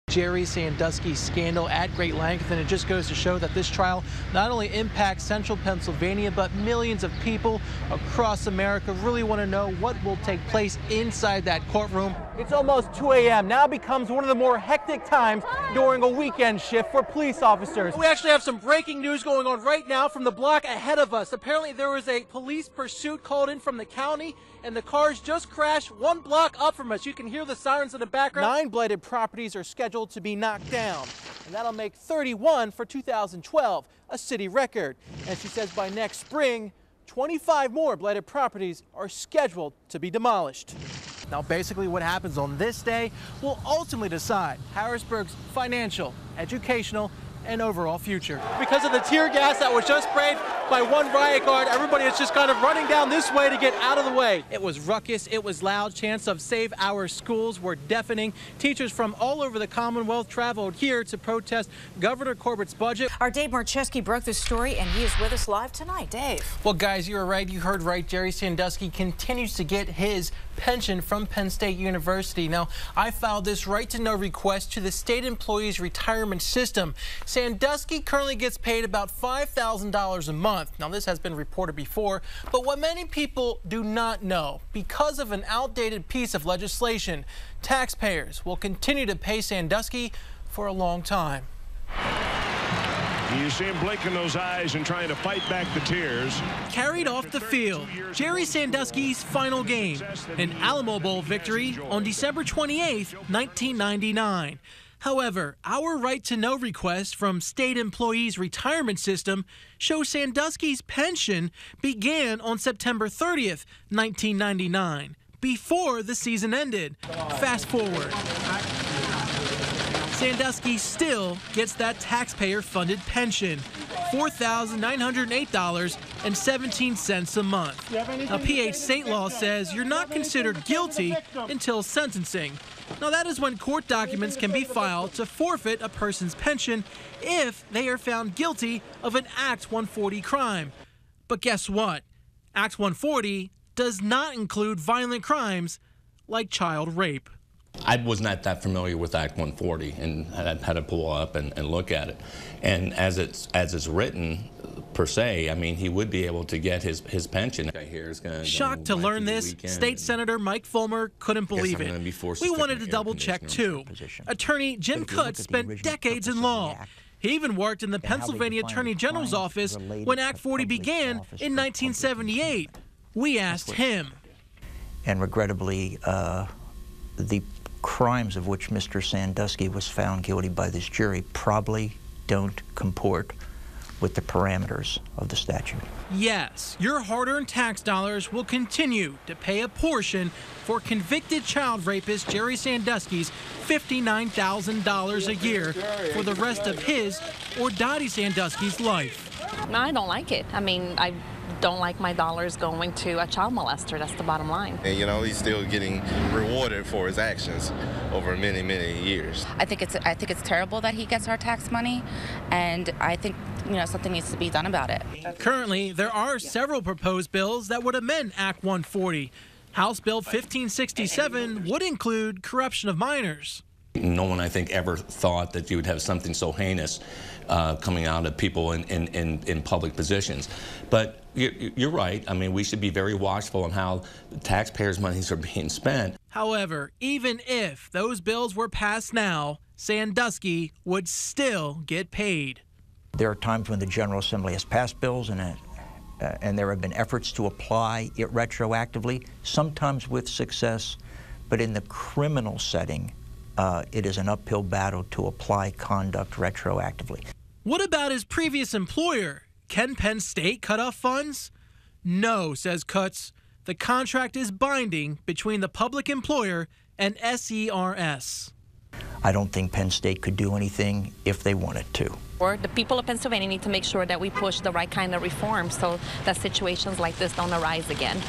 Jerry Sandusky scandal at great length, and it just goes to show that this trial not only impacts central Pennsylvania, but millions of people across America really want to know what will take place inside that courtroom. It's almost 2 a.m. Now becomes one of the more hectic times during a weekend shift for police officers. We actually have some breaking news going on right now from the block ahead of us. Apparently there was a police pursuit called in from the county, and the cars just crashed 1 block up from us. You can hear the sirens in the background. 9 blighted properties are scheduled to be knocked down, and that'll make 31 for 2012, a city record. And she says by next spring, 25 more blighted properties are scheduled to be demolished. Now, basically what happens on this day will ultimately decide Harrisburg's financial, educational, and overall future. Because of the tear gas that was just sprayed by one riot guard, everybody is just kind of running down this way to get out of the way. It was ruckus, it was loud. Chants of Save Our Schools were deafening. Teachers from all over the Commonwealth traveled here to protest Governor Corbett's budget. Our Dave Marcheskie broke the story, and he is with us live tonight. Dave. Well, guys, you were right. You heard right. Jerry Sandusky continues to get his pension from Penn State University. Now, I filed this right-to-know request to the state employees retirement system. Sandusky currently gets paid about $5,000 a month. Now, this has been reported before, but what many people do not know, because of an outdated piece of legislation, taxpayers will continue to pay Sandusky for a long time. You see him blinking those eyes and trying to fight back the tears. Carried off the field, Jerry Sandusky's final game, an Alamo Bowl victory on December 28, 1999. However, our right-to-know request from state employees retirement system shows Sandusky's pension began on September 30th, 1999, before the season ended. Fast forward. Sandusky still gets that taxpayer-funded pension, $4,908.17 a month. Now, PH state law says you're not considered guilty until sentencing. Now, that is when court documents can be filed to forfeit a person's pension if they are found guilty of an Act 140 crime. But guess what? Act 140 does not include violent crimes like child rape. I was not that familiar with Act 140 and I had to pull up and look at it. And as it's written, per se, I mean, he would be able to get his pension. Shocked to learn this, State Senator Mike Fulmer couldn't believe it. We wanted to double check too. Attorney Jim Cutts spent decades in law. He even worked in the Pennsylvania Attorney General's office when Act 40 began in 1978. We asked him. And regrettably, the crimes of which Mr. Sandusky was found guilty by this jury probably don't comport with the parameters of the statute. Yes, your hard-earned tax dollars will continue to pay a portion for convicted child rapist Jerry Sandusky's $59,000 a year for the rest of his or Dottie Sandusky's life. I don't like it. I mean, I don't like my dollars going to a child molester. That's the bottom line. And you know, he's still getting rewarded for his actions over many, many years. I think it's terrible that he gets our tax money, and I think, you know, something needs to be done about it. Currently, there are several proposed bills that would amend Act 140. House Bill 1567 would include corruption of minors. No one, I think, ever thought that you would have something so heinous coming out of people in public positions. But you're right. I mean, we should be very watchful on how taxpayers' monies are being spent. However, even if those bills were passed now, Sandusky would still get paid. There are times when the General Assembly has passed bills and there have been efforts to apply it retroactively, sometimes with success, but in the criminal setting, it is an uphill battle to apply conduct retroactively. What about his previous employer? Can Penn State cut off funds? No, says Cutts. The contract is binding between the public employer and SERS. I don't think Penn State could do anything if they wanted to. Or the people of Pennsylvania need to make sure that we push the right kind of reform so that situations like this don't arise again.